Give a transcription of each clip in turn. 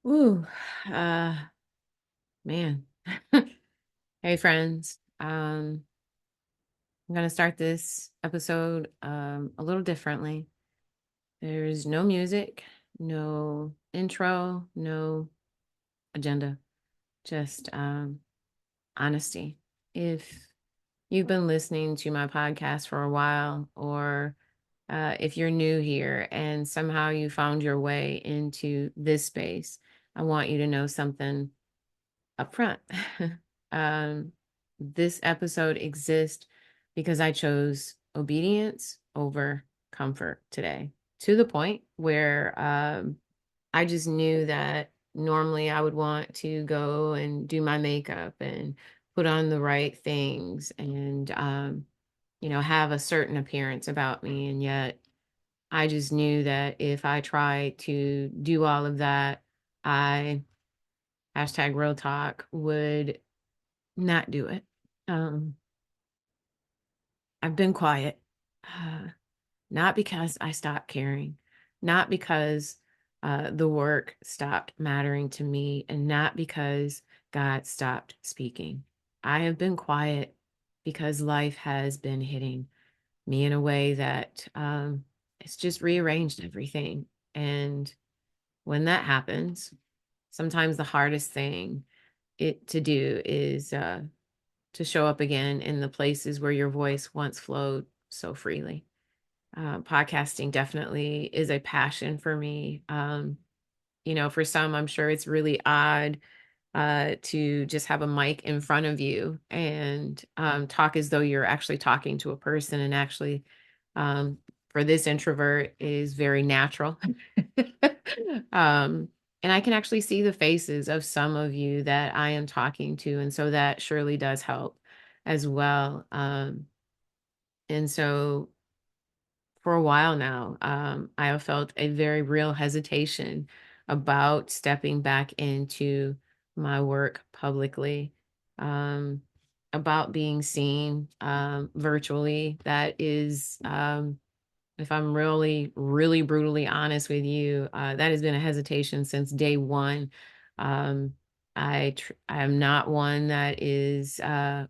Ooh, man. Hey, friends. I'm gonna start this episode a little differently. There's no music, no intro, no agenda, just honesty. If you've been listening to my podcast for a while, or if you're new here and somehow you found your way into this space, I want you to know something up front. um, this episode exists because I chose obedience over comfort today, to the point where I just knew that normally I would want to go and do my makeup and put on the right things and, have a certain appearance about me. And yet I just knew that if I tried to do all of that, I hashtag real talk would not do it. Um, I've been quiet, uh, not because I stopped caring, not because the work stopped mattering to me, and not because God stopped speaking. I have been quiet because life has been hitting me in a way that it's just rearranged everything. And when that happens, sometimes the hardest thing it to do is to show up again in the places where your voice once flowed so freely. Podcasting definitely is a passion for me. For some, I'm sure it's really odd to just have a mic in front of you and talk as though you're actually talking to a person. And actually, um, for this introvert, is very natural. um, and I can actually see the faces of some of you that I am talking to. And so that surely does help as well. And so for a while now, I have felt a very real hesitation about stepping back into my work publicly, um, about being seen virtually. That is, if I'm really, really brutally honest with you, that has been a hesitation since day one. Um, I am not one that is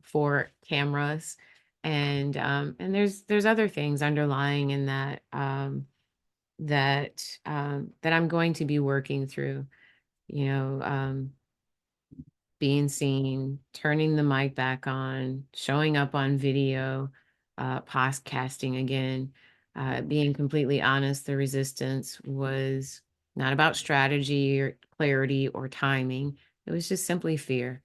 for cameras, and there's other things underlying in that that I'm going to be working through. You know, being seen, turning the mic back on, showing up on video, podcasting again. Being completely honest, the resistance was not about strategy or clarity or timing. It was just simply fear,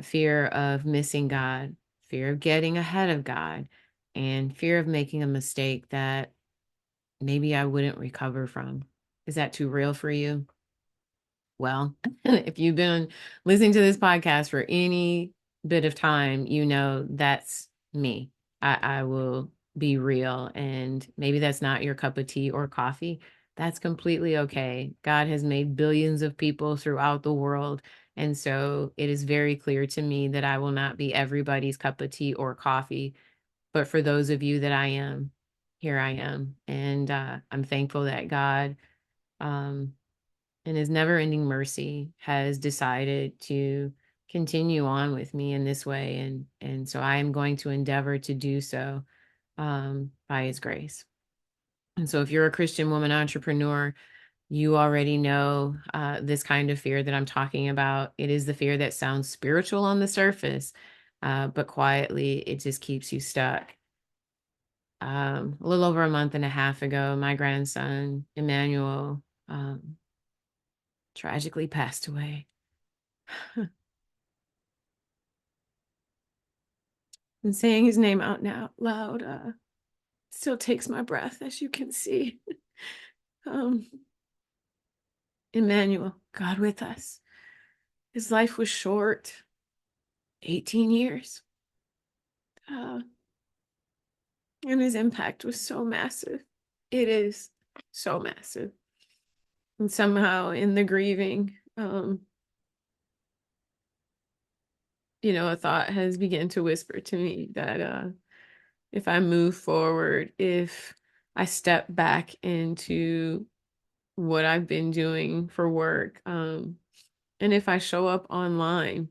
fear of missing God, fear of getting ahead of God, and fear of making a mistake that maybe I wouldn't recover from. Is that too real for you? Well, if you've been listening to this podcast for any bit of time, you know that's me. I will be real, and maybe that's not your cup of tea or coffee. That's completely okay. God has made billions of people throughout the world. And so it is very clear to me that I will not be everybody's cup of tea or coffee. But for those of you that I am, here I am. And I'm thankful that God, um, and his never ending mercy has decided to continue on with me in this way. And so I am going to endeavor to do so by his grace. And so if you're a Christian woman entrepreneur, you already know this kind of fear that I'm talking about. It is the fear that sounds spiritual on the surface, but quietly it just keeps you stuck. A little over a month and a half ago, my grandson, Emmanuel, tragically passed away. And saying his name out now loud still takes my breath, as you can see. um, Emmanuel, God with us. His life was short, 18 years. Uh, and his impact was so massive. It is so massive. And somehow in the grieving, a thought has begun to whisper to me that if I move forward, if I step back into what I've been doing for work. And if I show up online,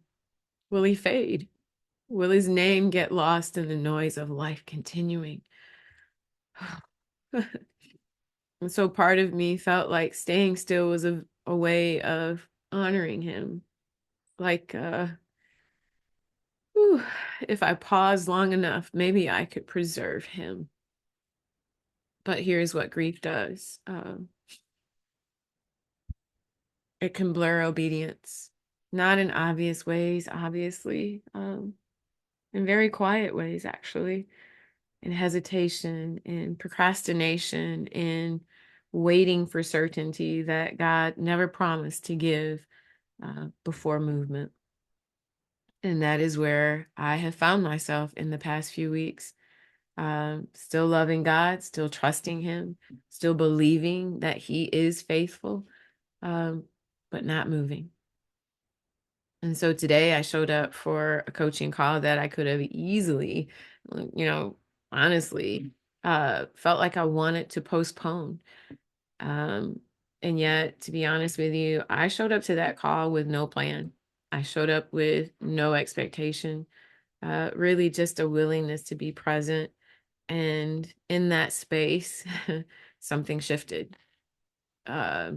will he fade? Will his name get lost in the noise of life continuing? And so part of me felt like staying still was a way of honoring him. Like, whew, if I paused long enough, maybe I could preserve him. But here's what grief does. It can blur obedience, not in obvious ways, obviously, in very quiet ways, actually, in hesitation, in procrastination, in waiting for certainty that God never promised to give before movement. And that is where I have found myself in the past few weeks. Still loving God, still trusting Him, still believing that He is faithful, um, but not moving. And so today I showed up for a coaching call that I could have easily, you know, honestly, felt like I wanted to postpone. Um, and yet, to be honest with you, I showed up to that call with no plan. I showed up with no expectation, really just a willingness to be present. And in that space, something shifted. Uh,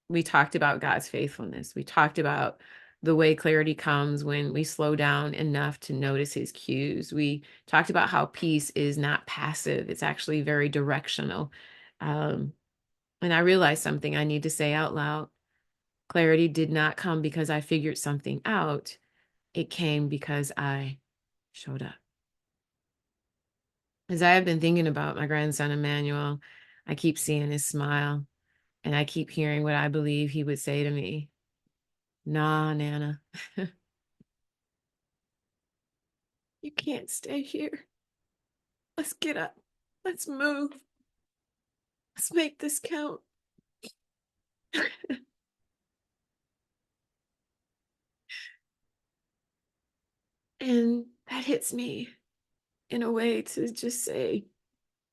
we talked about God's faithfulness. We talked about the way clarity comes when we slow down enough to notice his cues. We talked about how peace is not passive, it's actually very directional. Um, and I realized something I need to say out loud. Clarity did not come because I figured something out, it came because I showed up. As I have been thinking about my grandson, Emmanuel, I keep seeing his smile and I keep hearing what I believe he would say to me. Nah, Nana, you can't stay here. Let's get up. Let's move. Let's make this count. And that hits me in a way to just say,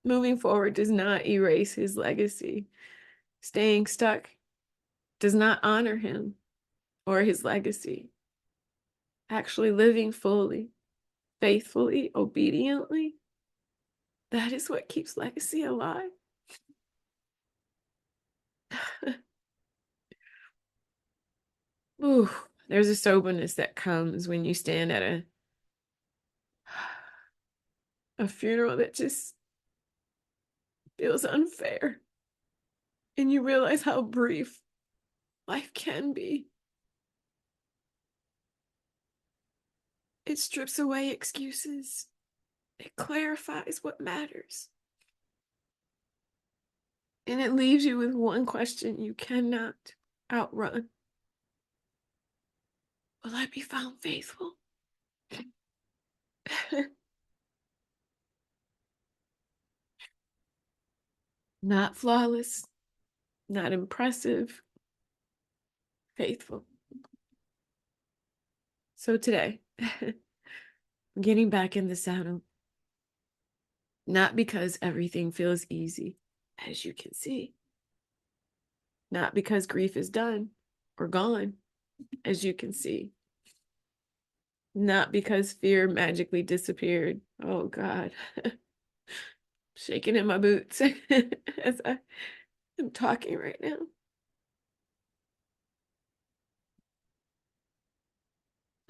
moving forward does not erase his legacy. Staying stuck does not honor him or his legacy. Actually living fully, faithfully, obediently, that is what keeps legacy alive. Ooh, there's a soberness that comes when you stand at a funeral that just feels unfair. And you realize how brief life can be. It strips away excuses. It clarifies what matters. And it leaves you with one question you cannot outrun. Will I be found faithful? Not flawless, not impressive, faithful. So today, getting back in the saddle, not because everything feels easy, as you can see, not because grief is done or gone, as you can see, not because fear magically disappeared. Oh God, shaking in my boots as I am talking right now.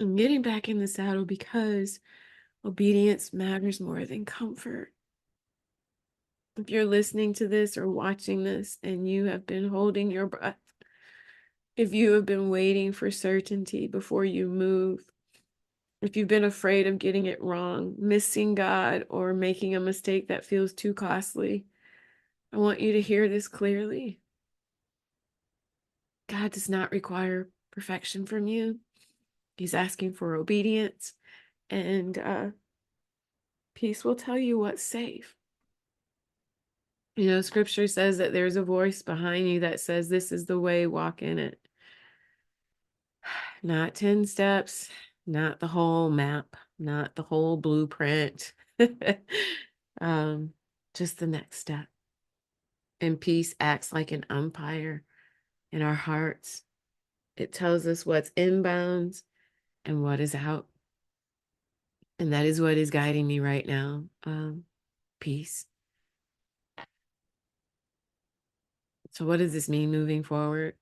I'm getting back in the saddle because obedience matters more than comfort. If you're listening to this or watching this and you have been holding your breath, if you have been waiting for certainty before you move, if you've been afraid of getting it wrong, missing God, or making a mistake that feels too costly, I want you to hear this clearly. God does not require perfection from you. He's asking for obedience, and peace will tell you what's safe. You know, scripture says that there's a voice behind you that says, "This is the way, walk in it." Not 10 steps, not the whole map, not the whole blueprint. um, just the next step. And peace acts like an umpire in our hearts. It tells us what's inbounds and what is out. And that is what is guiding me right now. Peace. So, what does this mean moving forward?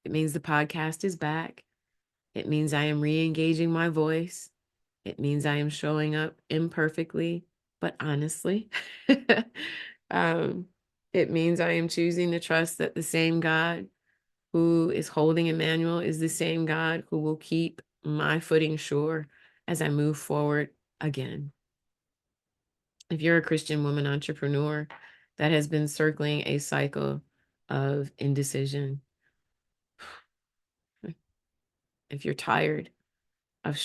It means the podcast is back. It means I am re engaging my voice. It means I am showing up imperfectly, but honestly. um, it means I am choosing to trust that the same God who is holding Emmanuel is the same God who will keep my footing sure as I move forward again. If you're a Christian woman entrepreneur that has been circling a cycle of indecision, if you're tired of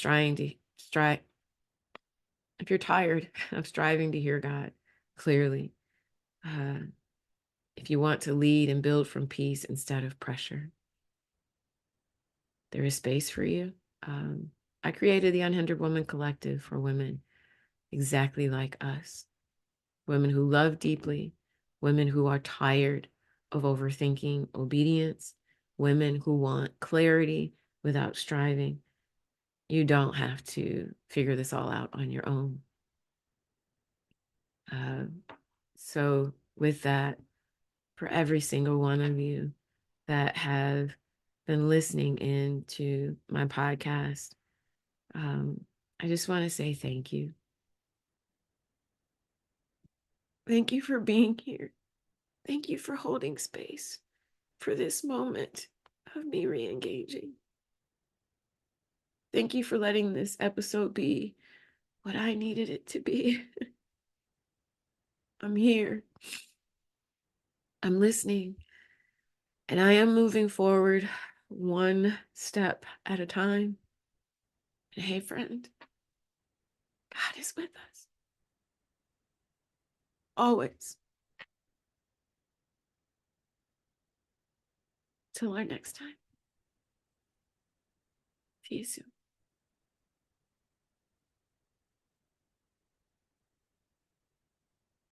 if you're tired of striving to hear God clearly, uh, if you want to lead and build from peace instead of pressure, there is space for you. I created the Unhindered Woman Collective for women exactly like us, women who love deeply, women who are tired of overthinking obedience, women who want clarity without striving. You don't have to figure this all out on your own. Uh, so, with that, for every single one of you that have been listening in to my podcast, I just want to say thank you. Thank you for being here. Thank you for holding space for this moment of me re-engaging. Thank you for letting this episode be what I needed it to be. I'm here. I'm listening. And I am moving forward one step at a time. And hey, friend, God is with us. Always. Till our next time. See you soon.